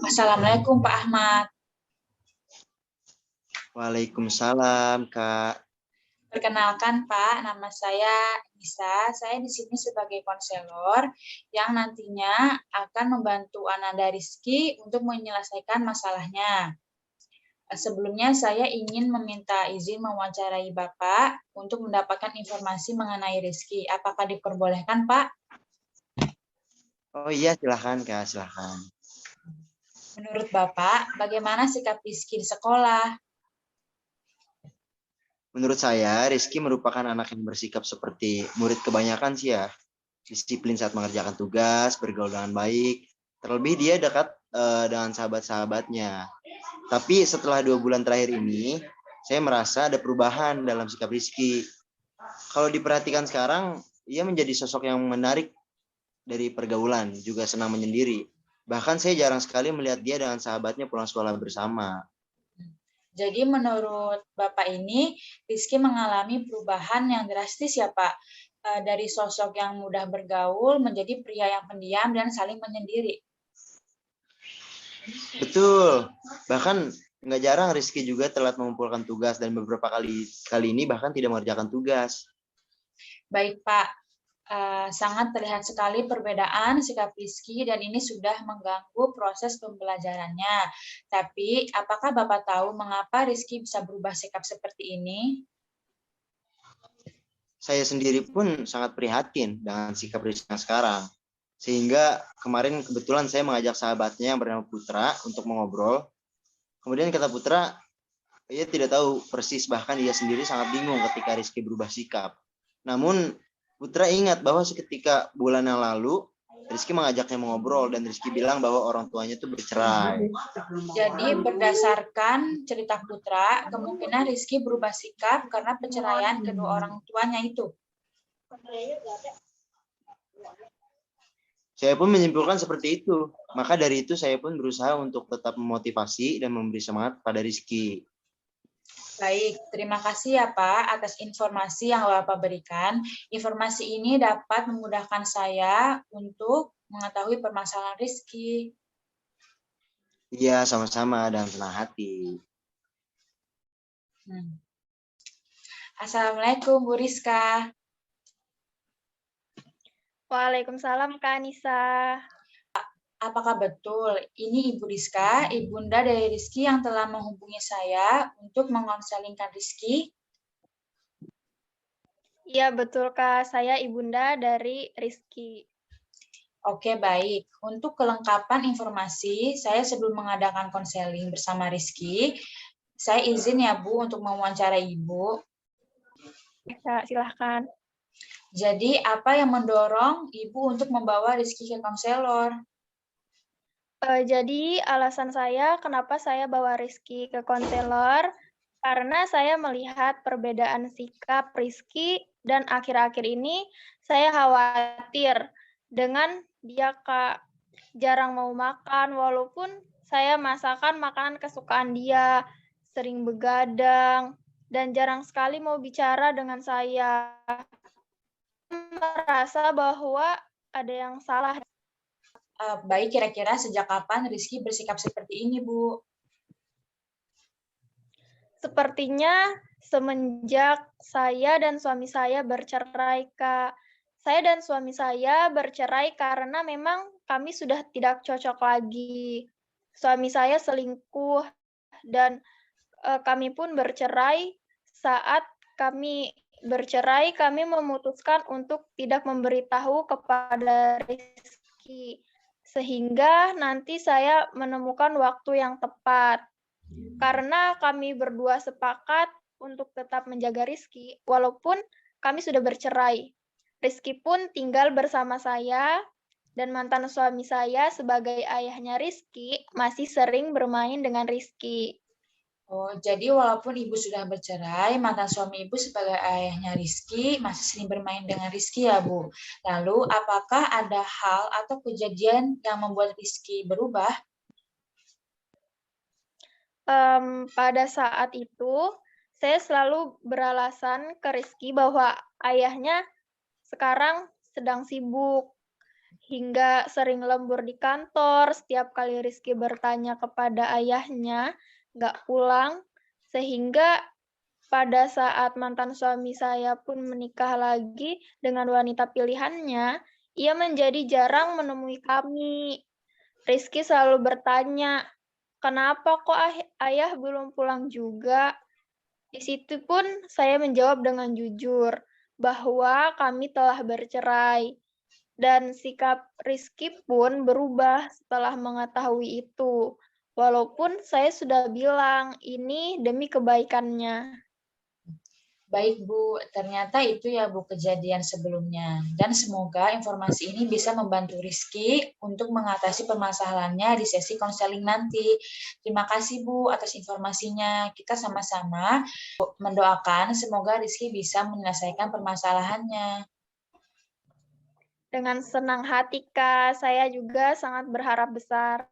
Assalamualaikum Pak Ahmad. Waalaikumsalam, Kak. Perkenalkan Pak, nama saya Nisa. Saya di sini sebagai konselor yang nantinya akan membantu Ananda Rizky untuk menyelesaikan masalahnya. Sebelumnya saya ingin meminta izin mewawancarai Bapak untuk mendapatkan informasi mengenai Rizky. Apakah diperbolehkan, Pak? Oh iya, silahkan, Kak, silahkan. Menurut Bapak, bagaimana sikap Rizky di sekolah? Menurut saya, Rizky merupakan anak yang bersikap seperti murid kebanyakan sih ya. Disiplin saat mengerjakan tugas, bergaul dengan baik. Terlebih dia dekat dengan sahabat-sahabatnya. Tapi setelah 2 bulan terakhir ini, saya merasa ada perubahan dalam sikap Rizky. Kalau diperhatikan sekarang, ia menjadi sosok yang menarik dari pergaulan, juga senang menyendiri. Bahkan saya jarang sekali melihat dia dengan sahabatnya pulang sekolah bersama. Jadi menurut Bapak ini, Rizky mengalami perubahan yang drastis ya Pak? Dari sosok yang mudah bergaul menjadi pria yang pendiam dan saling menyendiri. Betul. Bahkan nggak jarang Rizky juga telat mengumpulkan tugas dan beberapa kali ini bahkan tidak mengerjakan tugas. Baik Pak, sangat terlihat sekali perbedaan sikap Rizky dan ini sudah mengganggu proses pembelajarannya. Tapi apakah Bapak tahu mengapa Rizky bisa berubah sikap seperti ini? Saya sendiri pun sangat prihatin dengan sikap Rizky yang sekarang. Sehingga kemarin kebetulan saya mengajak sahabatnya yang bernama Putra untuk mengobrol. Kemudian kata Putra, ia tidak tahu persis, bahkan ia sendiri sangat bingung ketika Rizky berubah sikap. Namun Putra ingat bahwa seketika bulan yang lalu Rizky mengajaknya mengobrol dan Rizky bilang bahwa orang tuanya itu bercerai. Jadi berdasarkan cerita Putra, kemungkinan Rizky berubah sikap karena perceraian kedua orang tuanya itu. Saya pun menyimpulkan seperti itu. Maka dari itu saya pun berusaha untuk tetap memotivasi dan memberi semangat pada Rizky. Baik, terima kasih ya Pak atas informasi yang Bapak berikan. Informasi ini dapat memudahkan saya untuk mengetahui permasalahan Rizky. Iya, sama-sama dan senang hati. Assalamualaikum Bu Rizka. Waalaikumsalam Kak Nisa. Apakah betul ini Ibu Rizka, ibunda dari Rizky yang telah menghubungi saya untuk mengonselingkan Rizky? Iya betul Kak, saya ibunda dari Rizky. Oke, baik. Untuk kelengkapan informasi, saya sebelum mengadakan konseling bersama Rizky, saya izin ya Bu untuk mewawancarai Ibu. Kak, silahkan. Jadi, apa yang mendorong Ibu untuk membawa Rizky ke konselor? Jadi alasan saya kenapa saya bawa Rizky ke konselor, karena saya melihat perbedaan sikap Rizky dan akhir-akhir ini saya khawatir dengan dia Kak. Jarang mau makan, walaupun saya masakan makanan kesukaan dia, sering begadang, dan jarang sekali mau bicara dengan saya. Merasa bahwa ada yang salah. Baik, kira-kira sejak kapan Rizky bersikap seperti ini, Bu? Sepertinya semenjak saya dan suami saya bercerai, Kak. Saya dan suami saya bercerai karena memang kami sudah tidak cocok lagi. Suami saya selingkuh dan kami pun bercerai. Saat kami bercerai, kami memutuskan untuk tidak memberitahu kepada Rizky, sehingga nanti saya menemukan waktu yang tepat. Karena kami berdua sepakat untuk tetap menjaga Rizky, walaupun kami sudah bercerai. Rizky pun tinggal bersama saya, dan mantan suami saya sebagai ayahnya Rizky masih sering bermain dengan Rizky. Oh, jadi walaupun Ibu sudah bercerai, mantan suami Ibu sebagai ayahnya Rizky masih sering bermain dengan Rizky ya, Bu? Lalu, apakah ada hal atau kejadian yang membuat Rizky berubah? Pada saat itu, saya selalu beralasan ke Rizky bahwa ayahnya sekarang sedang sibuk. hingga sering lembur di kantor. Setiap kali Rizky bertanya kepada ayahnya, nggak pulang, sehingga pada saat mantan suami saya pun menikah lagi dengan wanita pilihannya, ia menjadi jarang menemui kami. Rizky selalu bertanya, kenapa kok ayah belum pulang juga? Di situ pun saya menjawab dengan jujur bahwa kami telah bercerai. Dan sikap Rizky pun berubah setelah mengetahui itu. Walaupun saya sudah bilang ini demi kebaikannya. Baik Bu, ternyata itu ya Bu kejadian sebelumnya. Dan semoga informasi ini bisa membantu Rizky untuk mengatasi permasalahannya di sesi konseling nanti. Terima kasih Bu atas informasinya. Kita sama-sama mendoakan semoga Rizky bisa menyelesaikan permasalahannya. Dengan senang hati Kak, saya juga sangat berharap besar.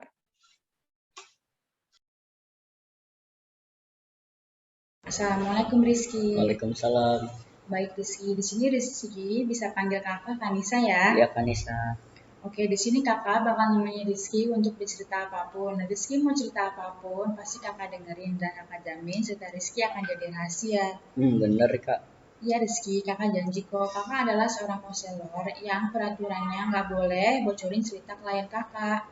Assalamualaikum Rizky. Waalaikumsalam. Baik Rizky, di sini Rizky bisa panggil kakak Kanisa ya. Iya Kanisa. Oke, di sini kakak bakal nemenin Rizky untuk bercerita apapun. Nah, Rizky mau cerita apapun, pasti kakak dengerin dan kakak jamin cerita Rizky akan jadi rahasia. Bener Kak. Iya Rizky, kakak janji kok. Kakak adalah seorang konselor yang peraturannya nggak boleh bocorin cerita klien kakak.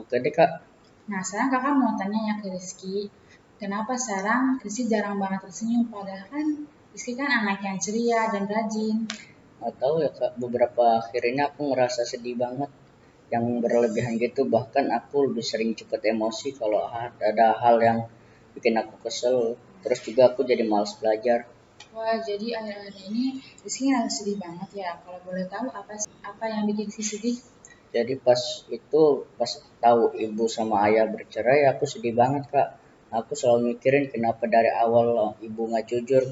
Oke deh Kak. Nah, sekarang kakak mau tanya ya ke Rizky, kenapa sekarang Rizky jarang banget tersenyum? Padahal kan Rizky kan anak yang ceria dan rajin. Nggak tahu ya Kak, beberapa akhir ini aku ngerasa sedih banget. Yang berlebihan gitu, bahkan aku lebih sering cepet emosi kalau ada hal yang bikin aku kesel. Terus juga aku jadi malas belajar. Wah, jadi akhir-akhir ini Rizky ngerasa sedih banget ya. Kalau boleh tahu apa yang bikin Rizky sedih? Jadi pas tahu ibu sama ayah bercerai, aku sedih banget Kak. Aku selalu mikirin kenapa dari awal ibu nggak jujur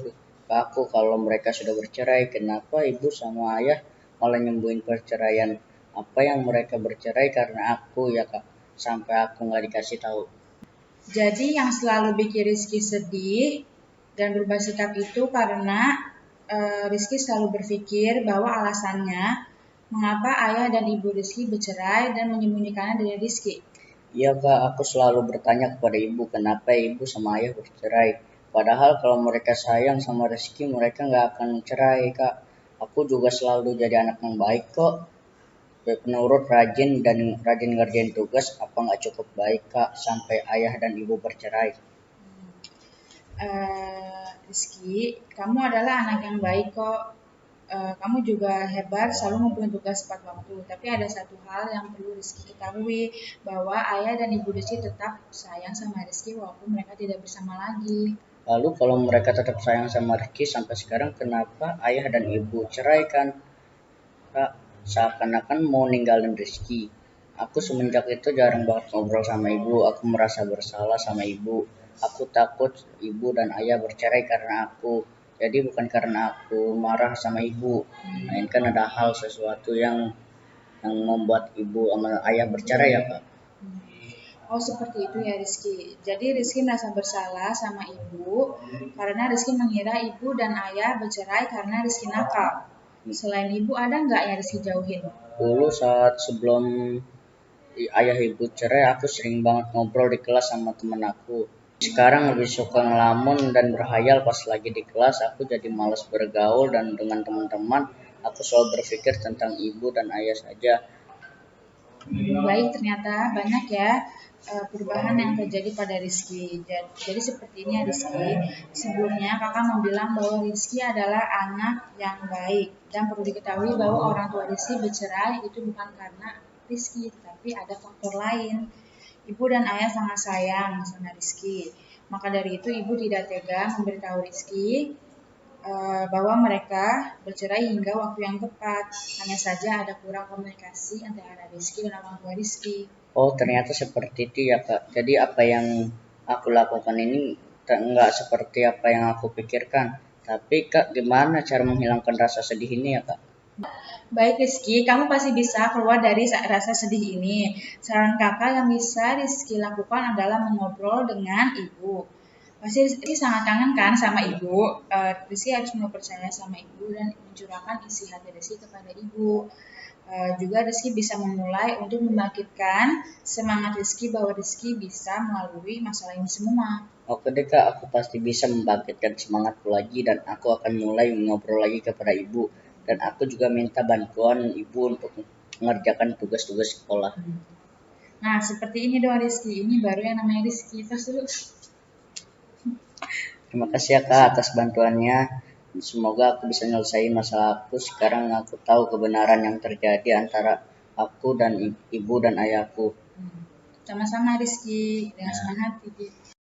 ke aku kalau mereka sudah bercerai. Kenapa ibu sama ayah malah nyembuhin perceraian. Apa yang mereka bercerai karena aku ya Kak. Sampai aku nggak dikasih tahu. Jadi yang selalu bikin Rizky sedih dan berubah sikap itu karena Rizky selalu berpikir bahwa alasannya mengapa ayah dan ibu Rizky bercerai dan menyembunyikannya dari Rizky. Iya Kak, aku selalu bertanya kepada ibu kenapa ibu sama ayah bercerai. Padahal kalau mereka sayang sama Rizky, mereka nggak akan cerai Kak. Aku juga selalu jadi anak yang baik kok. Penurut, rajin ngerjain tugas, apa nggak cukup baik Kak sampai ayah dan ibu bercerai. Rizky, kamu adalah anak yang baik kok. Kamu juga hebat, selalu ngumpulin tugas tepat waktu. Tapi ada satu hal yang perlu Rizky ketahui, bahwa ayah dan ibu Rizky tetap sayang sama Rizky walaupun mereka tidak bersama lagi. Lalu kalau mereka tetap sayang sama Rizky sampai sekarang, kenapa ayah dan ibu cerai kan? Kak, seakan-akan mau ninggalin Rizky. Aku semenjak itu jarang banget ngobrol sama ibu, aku merasa bersalah sama ibu. Aku takut ibu dan ayah bercerai karena aku. Jadi bukan karena aku marah sama ibu, melainkan ada hal sesuatu yang membuat ibu sama ayah bercerai ya Kak. Oh seperti itu ya Rizky. Jadi Rizky merasa bersalah sama ibu karena Rizky mengira ibu dan ayah bercerai karena Rizky nakal. Selain ibu ada nggak yang Rizky jauhin? Dulu saat sebelum ayah ibu cerai, aku sering banget ngobrol di kelas sama temen aku. Sekarang lebih suka ngelamun dan berhayal pas lagi di kelas. Aku jadi malas bergaul dan dengan teman-teman aku selalu berpikir tentang ibu dan ayah saja. Baik, ternyata banyak ya perubahan yang terjadi pada Rizky. Jadi seperti ini ya Rizky. Sebelumnya kakak mau bilang bahwa Rizky adalah anak yang baik. Dan perlu diketahui bahwa orang tua Rizky bercerai itu bukan karena Rizky, tapi ada faktor lain. Ibu dan ayah sangat sayang sama Rizky. Maka dari itu ibu tidak tega memberitahu Rizky bahwa mereka bercerai hingga waktu yang tepat. Hanya saja ada kurang komunikasi antara Rizky dan orang tua Rizky. Oh ternyata seperti itu ya Kak. Jadi apa yang aku lakukan ini enggak seperti apa yang aku pikirkan. Tapi Kak gimana cara menghilangkan rasa sedih ini ya Kak? Baik Rizky, kamu pasti bisa keluar dari rasa sedih ini. Saran kakak yang bisa Rizky lakukan adalah mengobrol dengan ibu. Pasti Rizky sangat kangen kan sama ibu. Rizky harus mau percaya sama ibu dan mencurahkan isi hati Rizky kepada ibu. juga Rizky bisa memulai untuk membangkitkan semangat Rizky bahwa Rizky bisa melalui masalah ini semua. Oke deh Kak, aku pasti bisa membangkitkan semangatku lagi dan aku akan mulai ngobrol lagi kepada ibu. Dan aku juga minta bantuan ibu untuk mengerjakan tugas-tugas sekolah. Nah, seperti ini dong Rizky. Ini baru yang namanya Rizky. Tos dulu. Terima kasih ya Kak atas bantuannya. Semoga aku bisa nyelesain masalah aku. Sekarang aku tahu kebenaran yang terjadi antara aku dan ibu dan ayahku. Sama-sama Rizky, dengan senang hati.